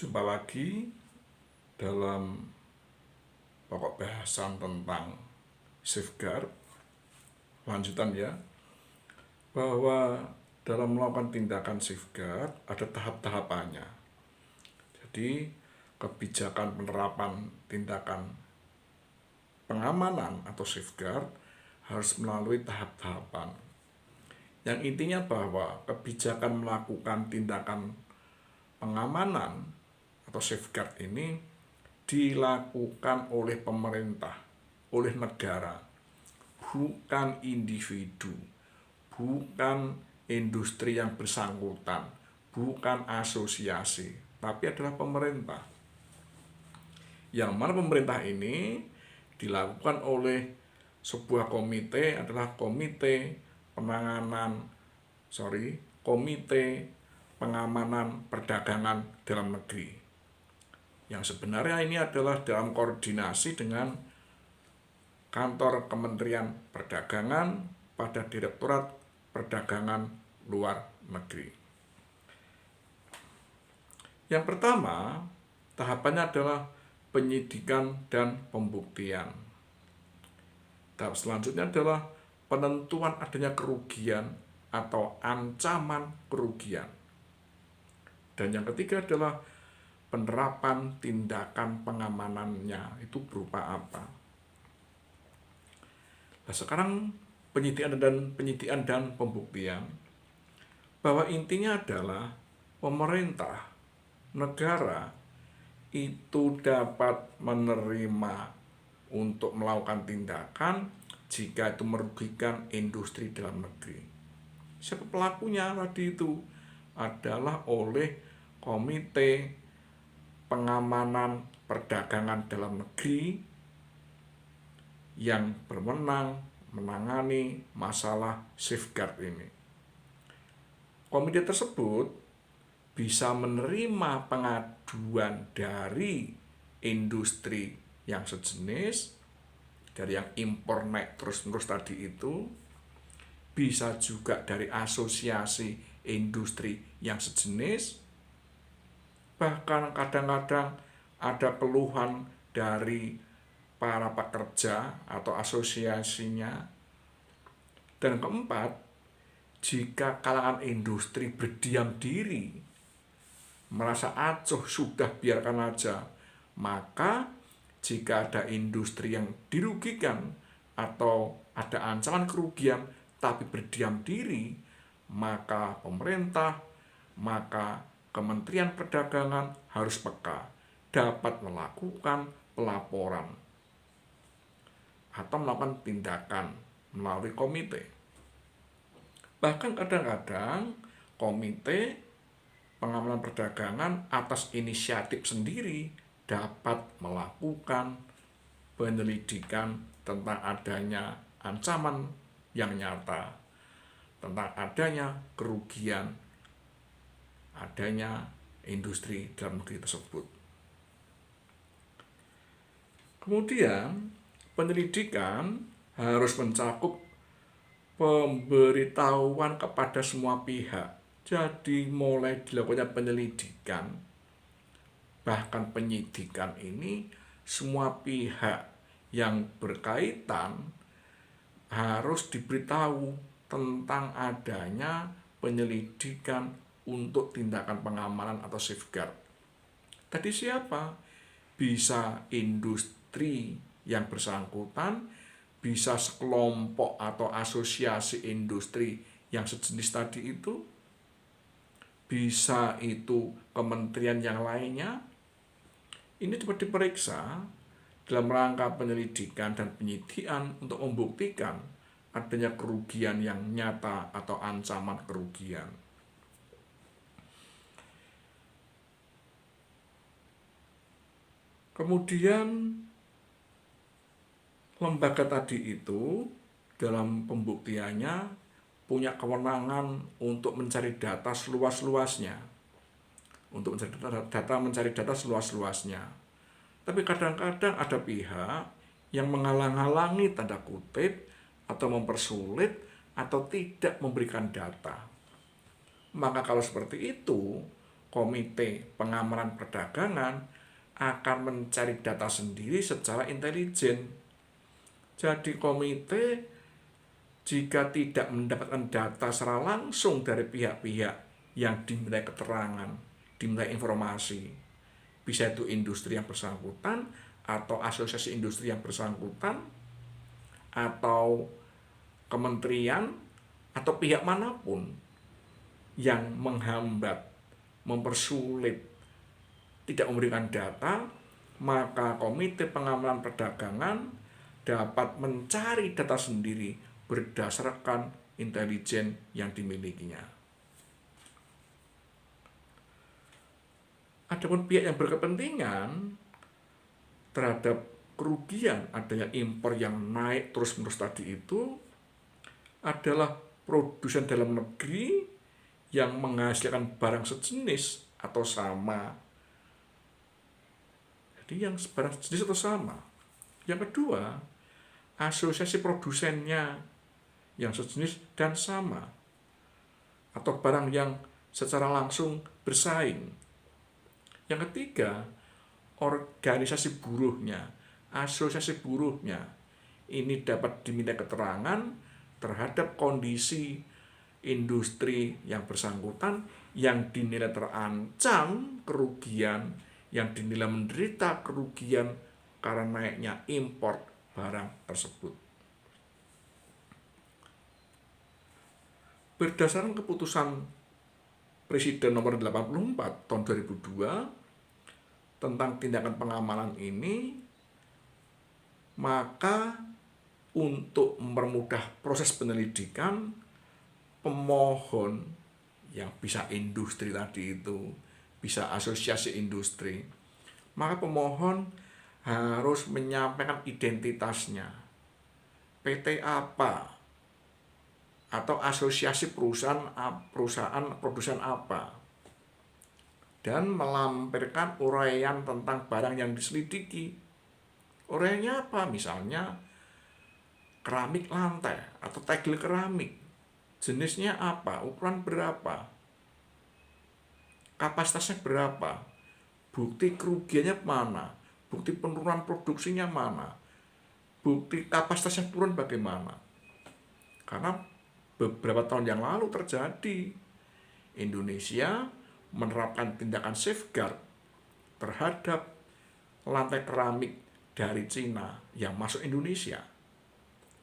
Jumpa lagi dalam pokok bahasan tentang safeguard. Lanjutan ya, bahwa dalam melakukan tindakan safeguard ada tahap-tahapannya. Jadi kebijakan penerapan tindakan pengamanan atau safeguard harus melalui tahap-tahapan. Yang intinya bahwa kebijakan melakukan tindakan pengamanan atau safeguard ini dilakukan oleh pemerintah, oleh negara, bukan individu, bukan industri yang bersangkutan, bukan asosiasi, tapi adalah pemerintah. Yang mana pemerintah ini dilakukan oleh sebuah komite, adalah Komite Pengamanan Perdagangan Dalam Negeri, yang sebenarnya ini adalah dalam koordinasi dengan kantor Kementerian Perdagangan pada Direktorat Perdagangan Luar Negeri. Yang pertama, tahapannya adalah penyidikan dan pembuktian. Tahap selanjutnya adalah penentuan adanya kerugian atau ancaman kerugian. Dan yang ketiga adalah penerapan tindakan pengamanannya itu berupa apa. Nah, sekarang penyidikan dan pembuktian, bahwa intinya adalah pemerintah, negara itu dapat menerima untuk melakukan tindakan jika itu merugikan industri dalam negeri. Siapa pelakunya tadi itu? Adalah oleh Komite Pengamanan Perdagangan Dalam Negeri yang berwenang menangani masalah safeguard ini. Komite tersebut bisa menerima pengaduan dari industri yang sejenis, dari yang impor naik terus-menerus tadi itu, bisa juga dari asosiasi industri yang sejenis, bahkan kadang-kadang ada keluhan dari para pekerja atau asosiasinya. Dan keempat, jika kalangan industri berdiam diri, merasa acuh sudah biarkan aja, maka jika ada industri yang dirugikan atau ada ancaman kerugian tapi berdiam diri, maka pemerintah, maka Kementerian Perdagangan harus peka, dapat melakukan pelaporan atau melakukan tindakan melalui komite. Bahkan kadang-kadang Komite Pengamanan Perdagangan atas inisiatif sendiri dapat melakukan penyelidikan tentang adanya ancaman yang nyata, tentang adanya kerugian, adanya industri dalam negeri tersebut. Kemudian penyelidikan harus mencakup pemberitahuan kepada semua pihak. Jadi mulai dilakukannya penyelidikan, bahkan penyidikan ini, semua pihak yang berkaitan harus diberitahu tentang adanya penyelidikan untuk tindakan pengamanan atau safeguard. Tadi siapa? Bisa industri yang bersangkutan, bisa sekelompok atau asosiasi industri yang sejenis tadi itu, bisa itu kementerian yang lainnya. Ini dapat diperiksa dalam rangka penyelidikan dan penyidikan untuk membuktikan adanya kerugian yang nyata atau ancaman kerugian. Kemudian lembaga tadi itu dalam pembuktiannya punya kewenangan untuk mencari data seluas-luasnya, mencari data seluas-luasnya. Tapi kadang-kadang ada pihak yang menghalang-halangi tanda kutip atau mempersulit atau tidak memberikan data. Maka kalau seperti itu, Komite Pengamanan Perdagangan akan mencari data sendiri secara intelijen. Jadi komite jika tidak mendapatkan data secara langsung dari pihak-pihak yang dimintai keterangan, dimintai informasi, bisa itu industri yang bersangkutan atau asosiasi industri yang bersangkutan atau kementerian atau pihak manapun yang menghambat, mempersulit, tidak memberikan data, maka Komite Pengamanan Perdagangan dapat mencari data sendiri berdasarkan intelijen yang dimilikinya. Adapun pihak yang berkepentingan terhadap kerugian adanya impor yang naik terus-menerus tadi itu adalah produsen dalam negeri yang menghasilkan barang sejenis atau sama. Jadi yang barang sejenis atau sama. Yang kedua, asosiasi produsennya yang sejenis dan sama, atau barang yang secara langsung bersaing. Yang ketiga, organisasi buruhnya, asosiasi buruhnya. Ini dapat diminta keterangan terhadap kondisi industri yang bersangkutan yang dinilai terancam kerugian, yang dinilai menderita kerugian karena naiknya impor barang tersebut. Berdasarkan keputusan Presiden nomor 84 tahun 2002 tentang tindakan pengamanan ini, maka untuk mempermudah proses penyelidikan, pemohon yang bisa industri tadi itu, bisa asosiasi industri, maka pemohon harus menyampaikan identitasnya, PT apa, atau asosiasi perusahaan produsen apa, dan melampirkan uraian tentang barang yang diselidiki. Uraiannya apa? Misalnya keramik lantai atau tegel keramik, jenisnya apa, ukuran berapa, kapasitasnya berapa, bukti kerugiannya mana, bukti penurunan produksinya mana, bukti kapasitasnya turun bagaimana. Karena beberapa tahun yang lalu terjadi, Indonesia menerapkan tindakan safeguard terhadap lantai keramik dari Cina yang masuk Indonesia.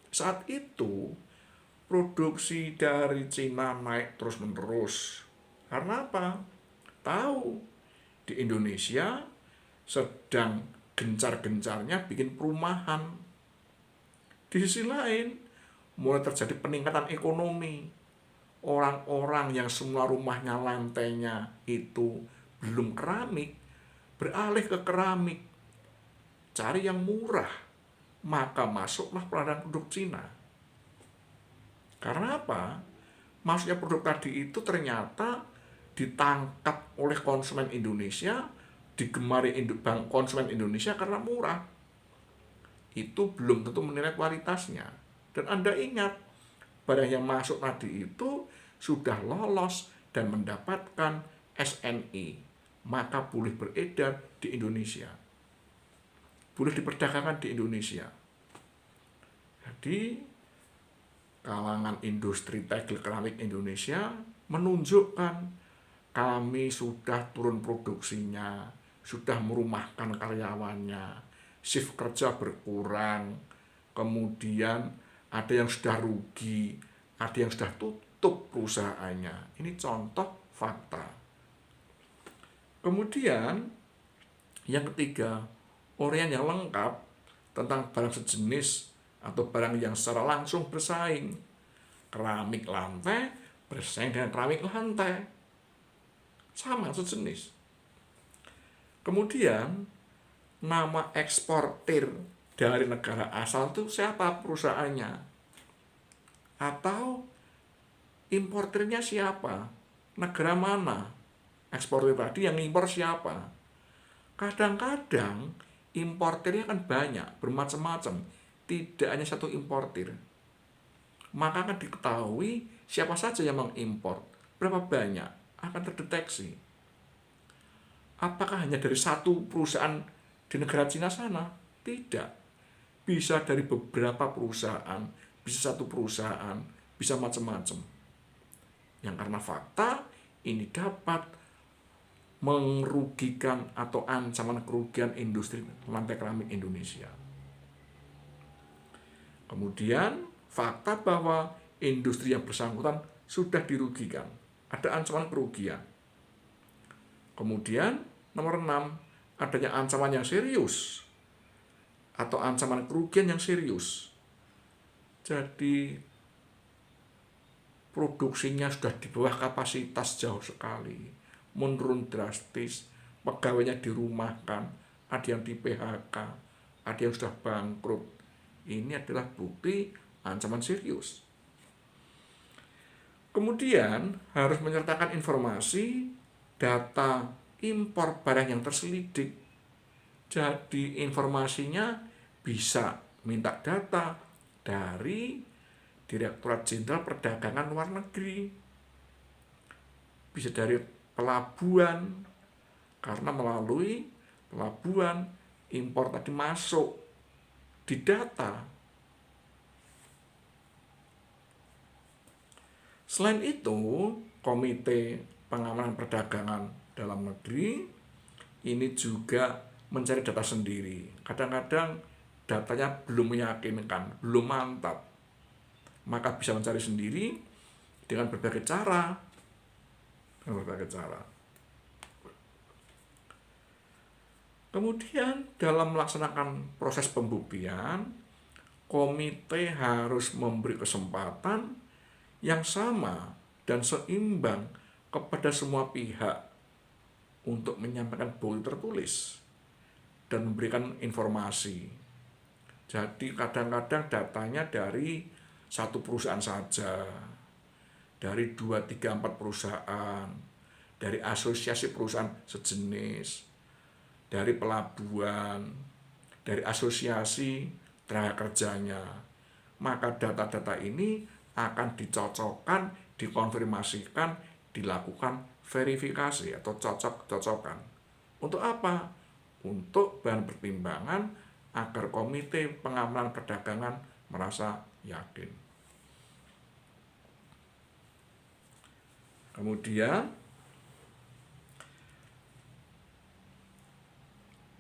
Saat itu produksi dari Cina naik terus-menerus. Karena apa? Tahu di Indonesia sedang gencar-gencarnya bikin perumahan. Di sisi lain, mulai terjadi peningkatan ekonomi. Orang-orang yang semua rumahnya lantainya itu belum keramik, beralih ke keramik, cari yang murah, maka masuklah produk Cina. Karena apa? Masuknya produk tadi itu ternyata ditangkap oleh konsumen Indonesia, digemari konsumen Indonesia karena murah. Itu belum tentu menilai kualitasnya. Dan Anda ingat, barang yang masuk tadi itu sudah lolos dan mendapatkan SNI, maka boleh beredar di Indonesia, boleh diperdagangkan di Indonesia. Jadi kalangan industri tegel keramik Indonesia menunjukkan kami sudah turun produksinya, sudah merumahkan karyawannya, shift kerja berkurang, kemudian ada yang sudah rugi, ada yang sudah tutup perusahaannya. Ini contoh fakta. Kemudian yang ketiga, uraian yang lengkap tentang barang sejenis atau barang yang secara langsung bersaing. Keramik lantai bersaing dengan keramik lantai, sama sejenis. Kemudian nama eksportir dari negara asal itu siapa perusahaannya, atau importirnya siapa, negara mana, eksportir tadi yang impor siapa. Kadang-kadang importirnya kan banyak, bermacam-macam, tidak hanya satu importir. Maka akan diketahui siapa saja yang mengimpor, berapa banyak, akan terdeteksi. Apakah hanya dari satu perusahaan di negara Cina sana? Tidak. Bisa dari beberapa perusahaan, bisa satu perusahaan, bisa macam-macam. Yang karena fakta ini dapat merugikan atau ancaman kerugian industri lantai keramik Indonesia. Kemudian fakta bahwa industri yang bersangkutan sudah dirugikan, ada ancaman kerugian. Kemudian nomor 6, adanya ancaman yang serius atau ancaman kerugian yang serius. Jadi produksinya sudah di bawah kapasitas jauh sekali, menurun drastis, pegawainya dirumahkan, ada yang di PHK, ada yang sudah bangkrut. Ini adalah bukti ancaman serius. Kemudian harus menyertakan informasi data impor barang yang terselidik. Jadi informasinya bisa minta data dari Direktorat Jenderal Perdagangan Luar Negeri, bisa dari pelabuhan, karena melalui pelabuhan impor tadi masuk di data. Selain itu, Komite Pengamanan Perdagangan Dalam Negeri ini juga mencari data sendiri. Kadang-kadang datanya belum meyakinkan, belum mantap, maka bisa mencari sendiri dengan berbagai cara. Kemudian dalam melaksanakan proses pembuktian, komite harus memberi kesempatan yang sama dan seimbang kepada semua pihak untuk menyampaikan bukti tertulis dan memberikan informasi. Jadi kadang-kadang datanya dari satu perusahaan saja, dari 2, 3, 4 perusahaan, dari asosiasi perusahaan sejenis, dari pelabuhan, dari asosiasi tenaga kerjanya. Maka data-data ini akan dicocokkan, dikonfirmasikan, dilakukan verifikasi atau cocok-cocokan. Untuk apa? Untuk bahan pertimbangan agar Komite Pengamanan Perdagangan merasa yakin. Kemudian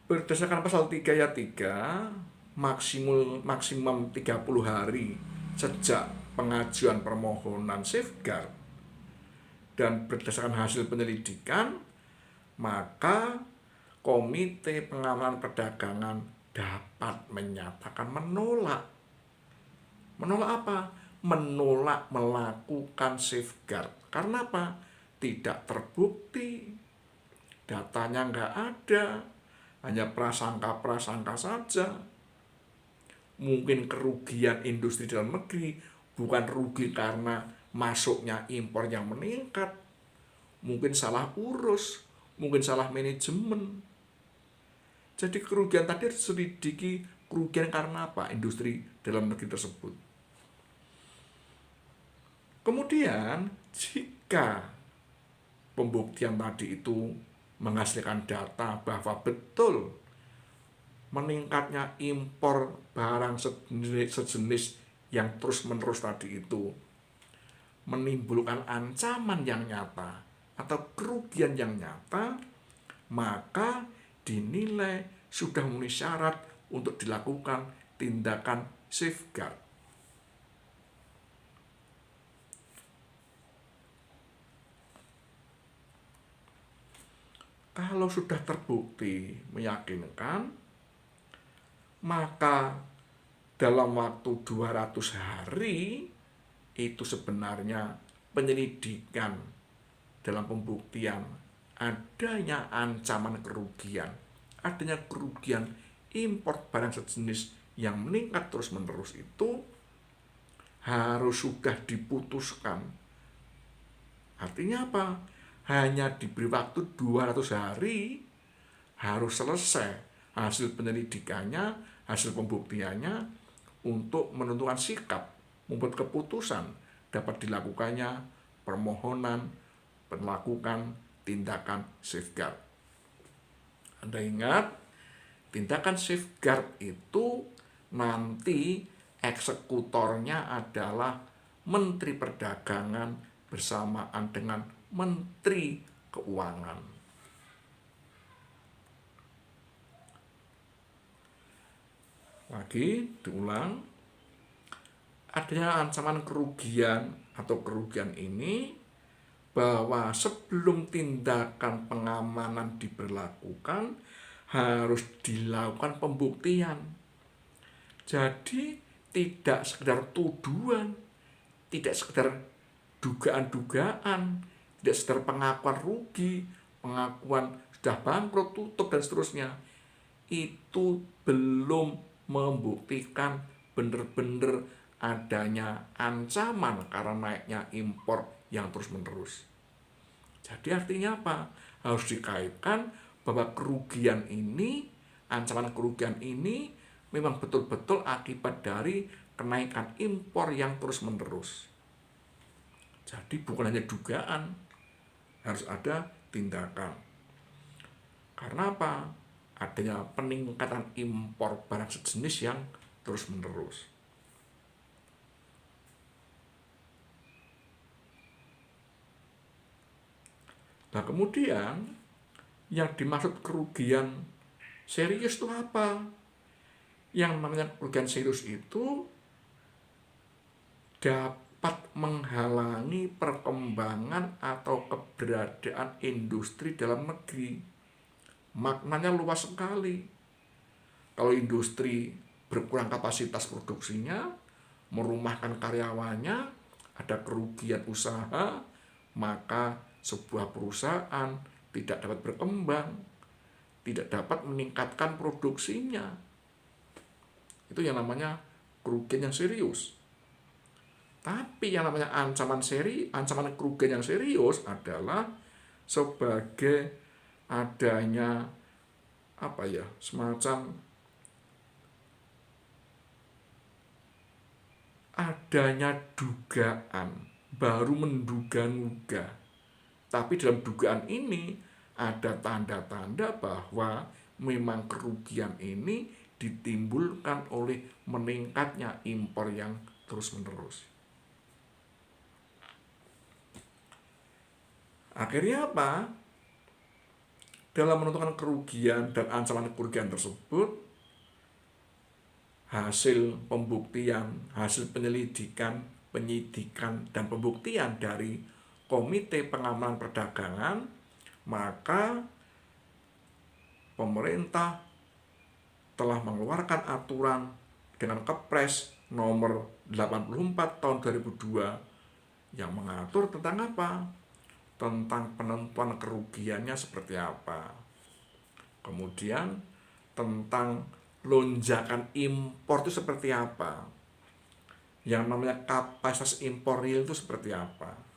berdasarkan pasal 3 ayat 3, maksimum 30 hari sejak pengajuan permohonan safeguard dan berdasarkan hasil penyelidikan, maka Komite Pengamanan Perdagangan dapat menyatakan menolak. Menolak apa? Menolak melakukan safeguard. Karena apa? Tidak terbukti, datanya nggak ada, hanya prasangka-prasangka saja. Mungkin kerugian industri dalam negeri bukan rugi karena masuknya impor yang meningkat, mungkin salah urus, mungkin salah manajemen. Jadi kerugian tadi diselidiki, kerugian karena apa? Industri dalam negeri tersebut. Kemudian jika pembuktian tadi itu menghasilkan data bahwa betul meningkatnya impor barang sejenis yang terus-menerus tadi itu menimbulkan ancaman yang nyata atau kerugian yang nyata, maka dinilai sudah memenuhi syarat untuk dilakukan tindakan safeguard. Kalau sudah terbukti meyakinkan, maka dalam waktu 200 hari itu sebenarnya penyelidikan dalam pembuktian adanya ancaman kerugian, adanya kerugian impor barang sejenis yang meningkat terus-menerus itu harus sudah diputuskan. Artinya apa? Hanya diberi waktu 200 hari harus selesai hasil penyelidikannya, hasil pembuktiannya untuk menentukan sikap, membuat keputusan dapat dilakukannya permohonan melakukan tindakan safeguard. Anda ingat, tindakan safeguard itu nanti eksekutornya adalah Menteri Perdagangan bersamaan dengan Menteri Keuangan. Lagi diulang, adanya ancaman kerugian atau kerugian ini bahwa sebelum tindakan pengamanan diberlakukan harus dilakukan pembuktian. Jadi tidak sekedar tuduhan, tidak sekedar dugaan-dugaan, tidak sekedar pengakuan rugi, pengakuan sudah bangkrut, tutup dan seterusnya. Itu belum membuktikan benar-benar adanya ancaman karena naiknya impor yang terus-menerus. Jadi artinya apa? Harus dikaitkan bahwa kerugian ini, ancaman kerugian ini memang betul-betul akibat dari kenaikan impor yang terus-menerus. Jadi bukan hanya dugaan, harus ada tindakan. Karena apa? Adanya peningkatan impor barang sejenis yang terus-menerus. Nah, kemudian yang dimaksud kerugian serius itu apa? Yang namanya kerugian serius itu dapat menghalangi perkembangan atau keberadaan industri dalam negeri. Maknanya luas sekali. Kalau industri berkurang kapasitas produksinya, merumahkan karyawannya, ada kerugian usaha, maka sebuah perusahaan tidak dapat berkembang, tidak dapat meningkatkan produksinya. Itu yang namanya kerugian yang serius. Tapi yang namanya ancaman kerugian yang serius adalah sebagai adanya semacam adanya dugaan, baru menduga-duga. Tapi dalam dugaan ini ada tanda-tanda bahwa memang kerugian ini ditimbulkan oleh meningkatnya impor yang terus-menerus. Akhirnya apa? Dalam menentukan kerugian dan ancaman kerugian tersebut, hasil pembuktian, hasil penyelidikan, penyidikan, dan pembuktian dari Komite Pengamanan Perdagangan, maka pemerintah telah mengeluarkan aturan dengan Kepres nomor 84 tahun 2002 yang mengatur tentang apa? Tentang penentuan kerugiannya seperti apa. Kemudian tentang lonjakan impor itu seperti apa. Yang namanya kapasitas impor real itu seperti apa.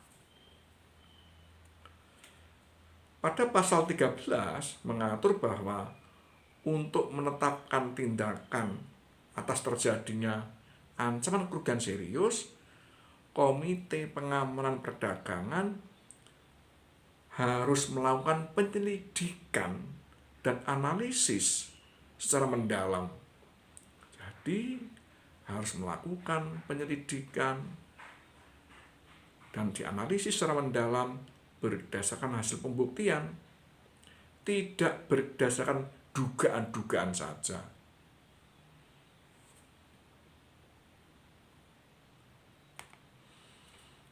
Pada pasal 13 mengatur bahwa untuk menetapkan tindakan atas terjadinya ancaman kerugian serius, Komite Pengamanan Perdagangan harus melakukan penyelidikan dan analisis secara mendalam. Jadi harus melakukan penyelidikan dan dianalisis secara mendalam berdasarkan hasil pembuktian, tidak berdasarkan dugaan-dugaan saja.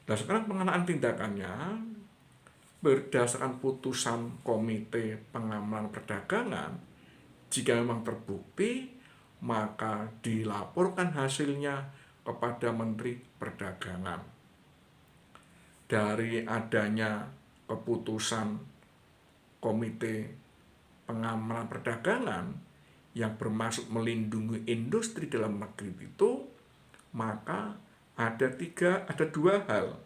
Nah, sekarang pengenaan tindakannya berdasarkan putusan Komite Pengamanan Perdagangan, jika memang terbukti, maka dilaporkan hasilnya kepada Menteri Perdagangan. Dari adanya keputusan Komite Pengamanan Perdagangan yang bermaksud melindungi industri dalam negeri itu, maka ada dua hal.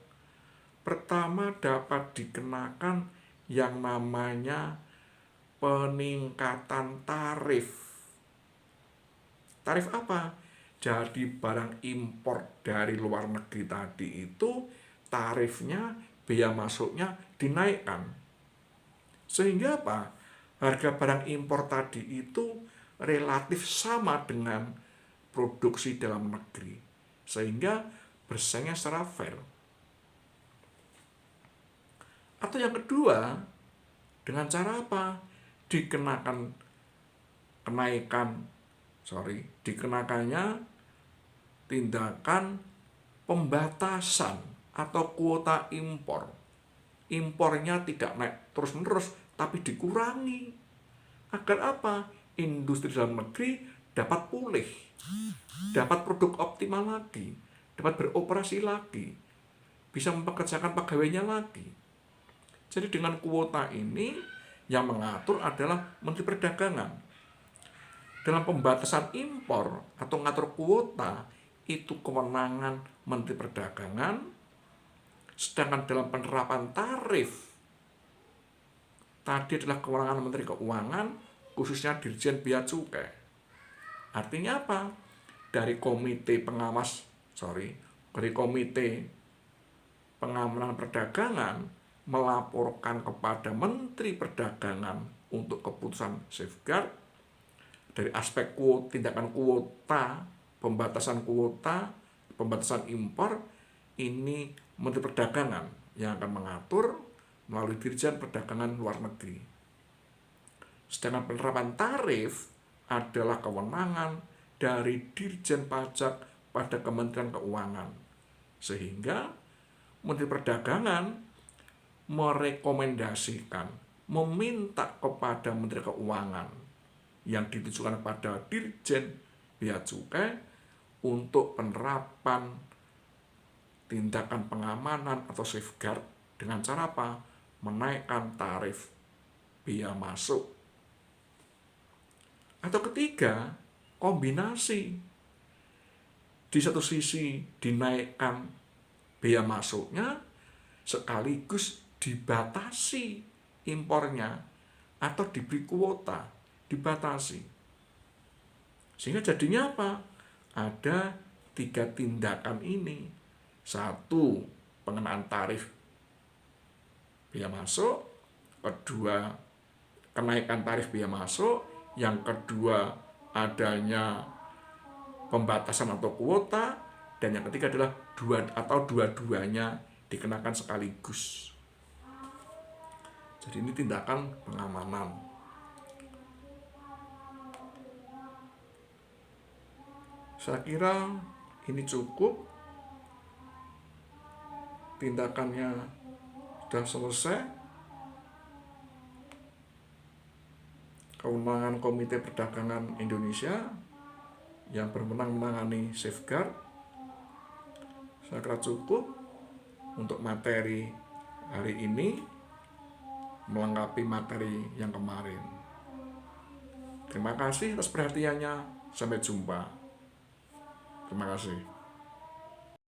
Pertama, dapat dikenakan yang namanya peningkatan tarif. Tarif apa? Jadi barang impor dari luar negeri tadi itu tarifnya, biaya masuknya dinaikkan. Sehingga apa? harga barang impor tadi itu relatif sama dengan produksi dalam negeri, sehingga bersaingnya secara fair. Atau yang kedua, dengan cara apa? Dikenakannya tindakan pembatasan atau kuota impor. Impornya tidak naik terus-menerus, tapi dikurangi. Agar apa? Industri dalam negeri dapat pulih, dapat produk optimal lagi, dapat beroperasi lagi, bisa mempekerjakan pegawainya lagi. Jadi dengan kuota ini yang mengatur adalah Menteri Perdagangan. Dalam pembatasan impor atau ngatur kuota itu kewenangan Menteri Perdagangan, sedangkan dalam penerapan tarif tadi adalah kewenangan Menteri Keuangan, khususnya Dirjen Bea Cukai. Artinya apa? Dari komite pengamanan perdagangan melaporkan kepada Menteri Perdagangan untuk keputusan safeguard dari aspek tindakan kuota, pembatasan impor, ini Menteri Perdagangan yang akan mengatur melalui Dirjen Perdagangan Luar Negeri. Sedangkan penerapan tarif adalah kewenangan dari Dirjen Pajak pada Kementerian Keuangan. Sehingga Menteri Perdagangan merekomendasikan, meminta kepada Menteri Keuangan yang ditujukan pada Dirjen Bea Cukai untuk penerapan tindakan pengamanan atau safeguard dengan cara apa? Menaikkan tarif bea masuk. Atau ketiga, kombinasi. Di satu sisi dinaikkan bea masuknya, sekaligus dibatasi impornya atau diberi kuota, dibatasi. Sehingga jadinya apa? Ada 3 tindakan ini. 1, pengenaan tarif bea masuk. 2, kenaikan tarif bea masuk. Yang kedua, adanya pembatasan atau kuota. Dan yang ketiga adalah dua-duanya dikenakan sekaligus. Jadi ini tindakan pengamanan. Saya kira ini cukup. Tindakannya sudah selesai. Kewenangan Komite Perdagangan Indonesia yang berwenang menangani safeguard. Saya kira cukup untuk materi hari ini, melengkapi materi yang kemarin. Terima kasih atas perhatiannya. Sampai jumpa. Terima kasih.